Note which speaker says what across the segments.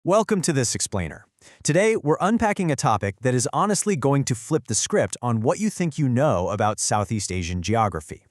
Speaker 1: Welcome to this explainer. Today, we're unpacking a topic that is honestly going to flip the script on what you think you know about Southeast Asian geography.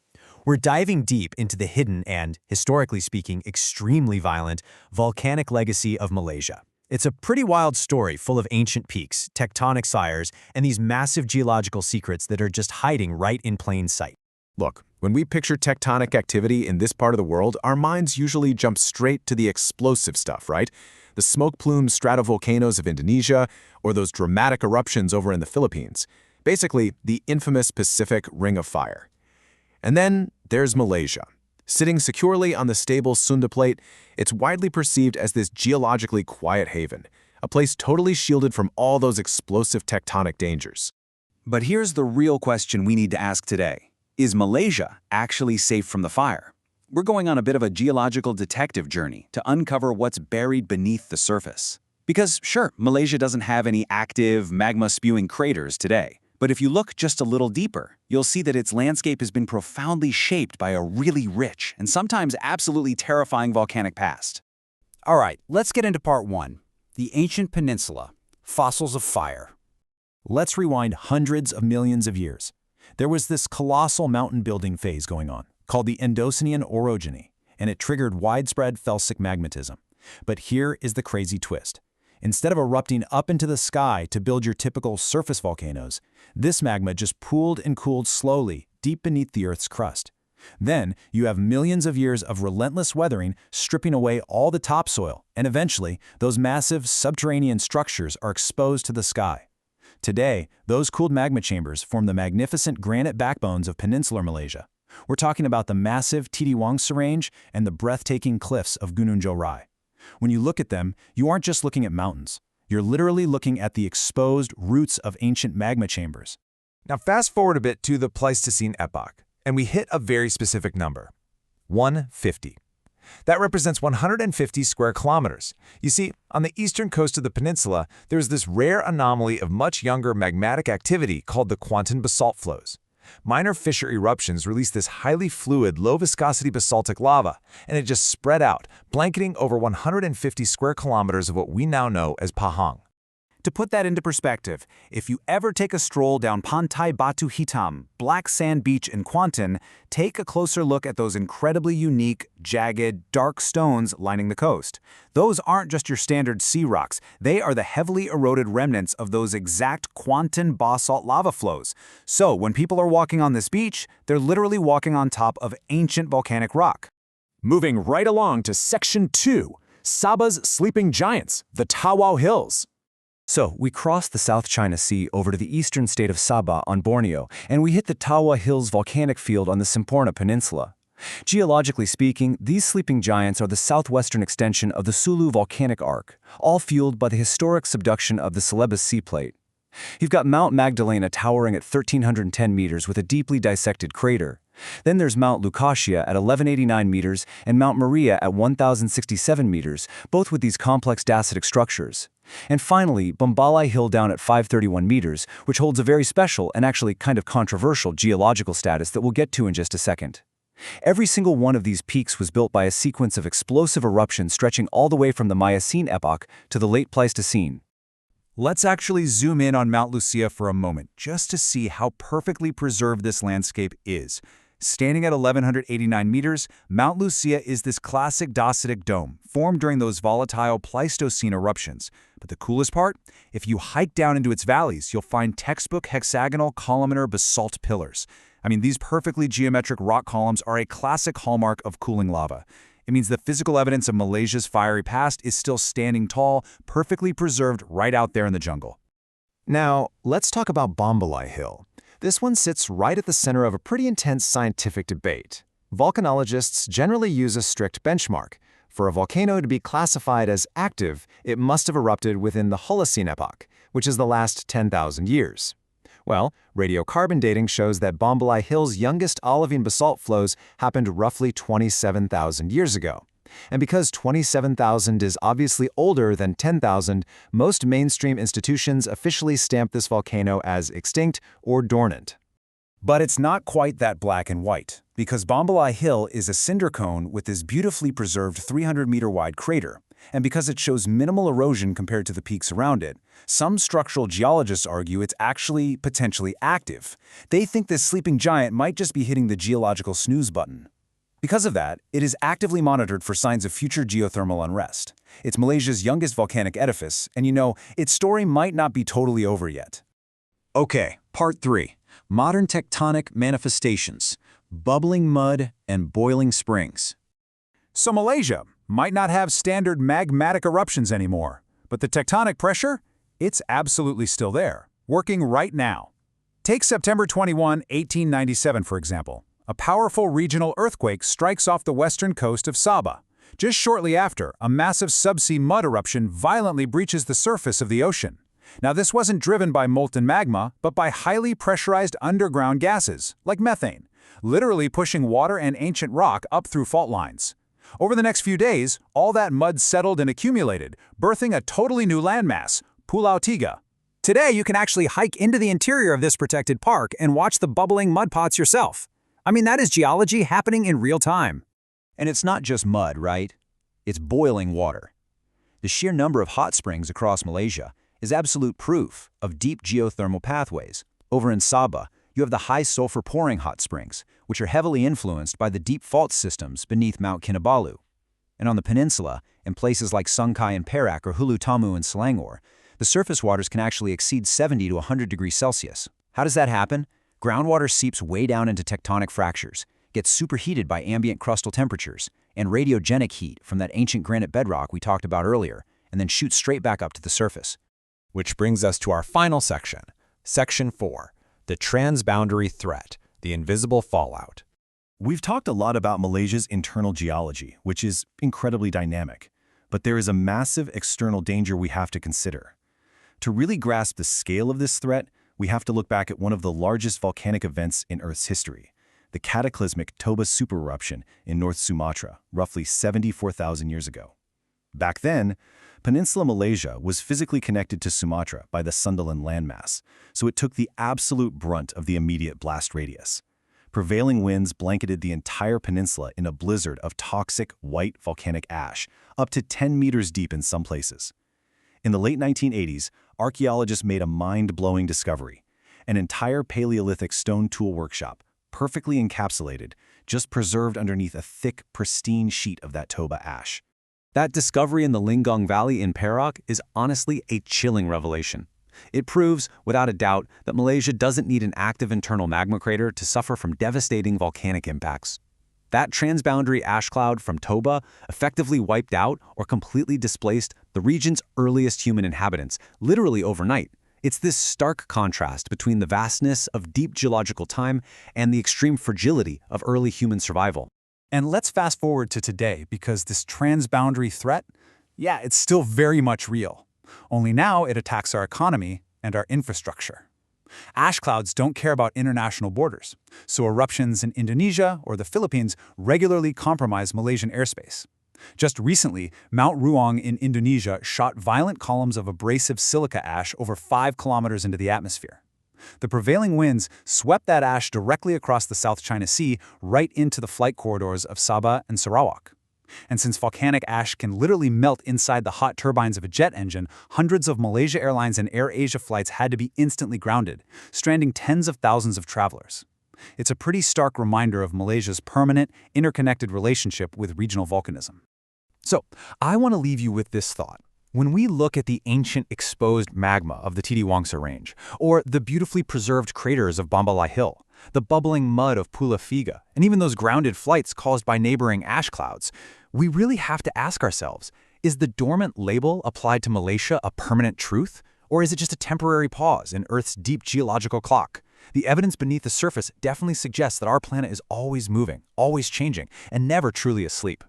Speaker 1: We're diving deep into the hidden and, historically speaking, extremely violent volcanic legacy of Malaysia. It's a pretty wild story full of ancient peaks, tectonic sires, and these massive geological secrets that are just hiding right in plain sight.
Speaker 2: Look, when we picture tectonic activity in this part of the world, our minds usually jump straight to the explosive stuff, right? The smoke-plumed stratovolcanoes of Indonesia, or those dramatic eruptions over in the Philippines. Basically, the infamous Pacific Ring of Fire. And then there's Malaysia. Sitting securely on the stable Sunda Plate, it's widely perceived as this geologically quiet haven, a place totally shielded from all those explosive tectonic dangers.
Speaker 3: But here's the real question we need to ask today. Is Malaysia actually safe from the fire? We're going on a bit of a geological detective journey to uncover what's buried beneath the surface. Because, sure, Malaysia doesn't have any active, magma-spewing craters today. But if you look just a little deeper, you'll see that its landscape has been profoundly shaped by a really rich and sometimes absolutely terrifying volcanic past.
Speaker 4: All right, let's get into part one. The ancient peninsula, fossils of fire.
Speaker 1: Let's rewind hundreds of millions of years. There was this colossal mountain-building phase going on, called the Endocene orogeny, and it triggered widespread felsic magmatism. But here is the crazy twist. Instead of erupting up into the sky to build your typical surface volcanoes, this magma just pooled and cooled slowly deep beneath the Earth's crust. Then you have millions of years of relentless weathering stripping away all the topsoil, and eventually those massive subterranean structures are exposed to the sky. Today, those cooled magma chambers form the magnificent granite backbones of Peninsular Malaysia. We're talking about the massive Titiwangsa range and the breathtaking cliffs of Gunung Jerai. When you look at them, you aren't just looking at mountains. You're literally looking at the exposed roots of ancient magma chambers.
Speaker 5: Now fast forward a bit to the Pleistocene epoch, and we hit a very specific number, 150. That represents 150 square kilometers. You see, on the eastern coast of the peninsula, there's this rare anomaly of much younger magmatic activity called the Kuantan basalt flows. Minor fissure eruptions release this highly fluid, low-viscosity basaltic lava, and it just spread out, blanketing over 150 square kilometers of what we now know as Pahang.
Speaker 4: To put that into perspective, if you ever take a stroll down Pantai Batu Hitam, Black Sand Beach in Kuantan, take a closer look at those incredibly unique, jagged, dark stones lining the coast. Those aren't just your standard sea rocks. They are the heavily eroded remnants of those exact Kuantan basalt lava flows. So when people are walking on this beach, they're literally walking on top of ancient volcanic rock.
Speaker 2: Moving right along to Section 2, Sabah's sleeping giants, the Tawau Hills.
Speaker 1: So, we crossed the South China Sea over to the eastern state of Sabah on Borneo, and we hit the Tawau Hills volcanic field on the Semporna Peninsula. Geologically speaking, these sleeping giants are the southwestern extension of the Sulu volcanic arc, all fueled by the historic subduction of the Celebes Sea Plate. You've got Mount Magdalena towering at 1,310 meters with a deeply dissected crater. Then there's Mount Lucia at 1,189 meters and Mount Maria at 1,067 meters, both with these complex dacitic structures. And finally, Bombalai Hill down at 531 meters, which holds a very special and actually kind of controversial geological status that we'll get to in just a second. Every single one of these peaks was built by a sequence of explosive eruptions stretching all the way from the Miocene epoch to the late Pleistocene.
Speaker 4: Let's actually zoom in on Mount Lucia for a moment, just to see how perfectly preserved this landscape is. Standing at 1,189 meters, Mount Lucia is this classic dacitic dome, formed during those volatile Pleistocene eruptions. But the coolest part? If you hike down into its valleys, you'll find textbook hexagonal columnar basalt pillars. I mean, these perfectly geometric rock columns are a classic hallmark of cooling lava. It means the physical evidence of Malaysia's fiery past is still standing tall, perfectly preserved right out there in the jungle.
Speaker 5: Now, let's talk about Bombalai Hill. This one sits right at the center of a pretty intense scientific debate. Volcanologists generally use a strict benchmark. For a volcano to be classified as active, it must have erupted within the Holocene epoch, which is the last 10,000 years. Well, radiocarbon dating shows that Bombalai Hill's youngest olivine basalt flows happened roughly 27,000 years ago. And because 27,000 is obviously older than 10,000, most mainstream institutions officially stamp this volcano as extinct or dormant.
Speaker 4: But it's not quite that black and white, because Bombalai Hill is a cinder cone with this beautifully preserved 300-meter-wide crater. And because it shows minimal erosion compared to the peaks around it, some structural geologists argue it's actually potentially active. They think this sleeping giant might just be hitting the geological snooze button. Because of that, it is actively monitored for signs of future geothermal unrest. It's Malaysia's youngest volcanic edifice, and its story might not be totally over yet.
Speaker 1: Okay, part 3. Modern tectonic manifestations. Bubbling mud and boiling springs.
Speaker 4: So Malaysia might not have standard magmatic eruptions anymore, but the tectonic pressure? It's absolutely still there, working right now. Take September 21, 1897, for example. A powerful regional earthquake strikes off the western coast of Sabah. Just shortly after, a massive subsea mud eruption violently breaches the surface of the ocean. Now, this wasn't driven by molten magma, but by highly pressurized underground gases, like methane, literally pushing water and ancient rock up through fault lines. Over the next few days, all that mud settled and accumulated, birthing a totally new landmass, Pulau Tiga. Today, you can actually hike into the interior of this protected park and watch the bubbling mud pots yourself. I mean, that is geology happening in real time.
Speaker 1: And it's not just mud, right? It's boiling water. The sheer number of hot springs across Malaysia is absolute proof of deep geothermal pathways. Over in Sabah, you have the high sulfur pouring hot springs, which are heavily influenced by the deep fault systems beneath Mount Kinabalu. And on the peninsula, in places like Sungkai and Perak or Hulu Tamu and Selangor, the surface waters can actually exceed 70 to 100 degrees Celsius. How does that happen? Groundwater seeps way down into tectonic fractures, gets superheated by ambient crustal temperatures, and radiogenic heat from that ancient granite bedrock we talked about earlier, and then shoots straight back up to the surface.
Speaker 2: Which brings us to our final section, Section 4, the transboundary threat, the invisible fallout.
Speaker 6: We've talked a lot about Malaysia's internal geology, which is incredibly dynamic, but there is a massive external danger we have to consider. To really grasp the scale of this threat, we have to look back at one of the largest volcanic events in Earth's history, the cataclysmic Toba supereruption in North Sumatra, roughly 74,000 years ago. Back then, Peninsular Malaysia was physically connected to Sumatra by the Sundaland landmass, so it took the absolute brunt of the immediate blast radius. Prevailing winds blanketed the entire peninsula in a blizzard of toxic white volcanic ash, up to 10 meters deep in some places. In the late 1980s, archaeologists made a mind-blowing discovery: an entire Paleolithic stone tool workshop, perfectly encapsulated, just preserved underneath a thick, pristine sheet of that Toba ash.
Speaker 3: That discovery in the Linggong Valley in Perak is honestly a chilling revelation. It proves, without a doubt, that Malaysia doesn't need an active internal magma crater to suffer from devastating volcanic impacts. That transboundary ash cloud from Toba effectively wiped out or completely displaced the region's earliest human inhabitants, literally overnight. It's this stark contrast between the vastness of deep geological time and the extreme fragility of early human survival.
Speaker 4: And let's fast forward to today, because this transboundary threat, it's still very much real. Only now it attacks our economy and our infrastructure. Ash clouds don't care about international borders, so eruptions in Indonesia or the Philippines regularly compromise Malaysian airspace. Just recently, Mount Ruang in Indonesia shot violent columns of abrasive silica ash over 5 kilometers into the atmosphere. The prevailing winds swept that ash directly across the South China Sea right into the flight corridors of Sabah and Sarawak. And since volcanic ash can literally melt inside the hot turbines of a jet engine, hundreds of Malaysia Airlines and Air Asia flights had to be instantly grounded, stranding tens of thousands of travelers. It's a pretty stark reminder of Malaysia's permanent, interconnected relationship with regional volcanism. So, I want to leave you with this thought. When we look at the ancient exposed magma of the Titiwangsa Range, or the beautifully preserved craters of Bombalai Hill, the bubbling mud of Pulau Figa, and even those grounded flights caused by neighboring ash clouds, we really have to ask ourselves, is the dormant label applied to Malaysia a permanent truth, or is it just a temporary pause in Earth's deep geological clock? The evidence beneath the surface definitely suggests that our planet is always moving, always changing, and never truly asleep.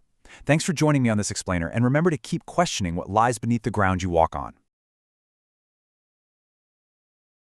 Speaker 4: Thanks for joining me on this explainer, and remember to keep questioning what lies beneath the ground you walk on.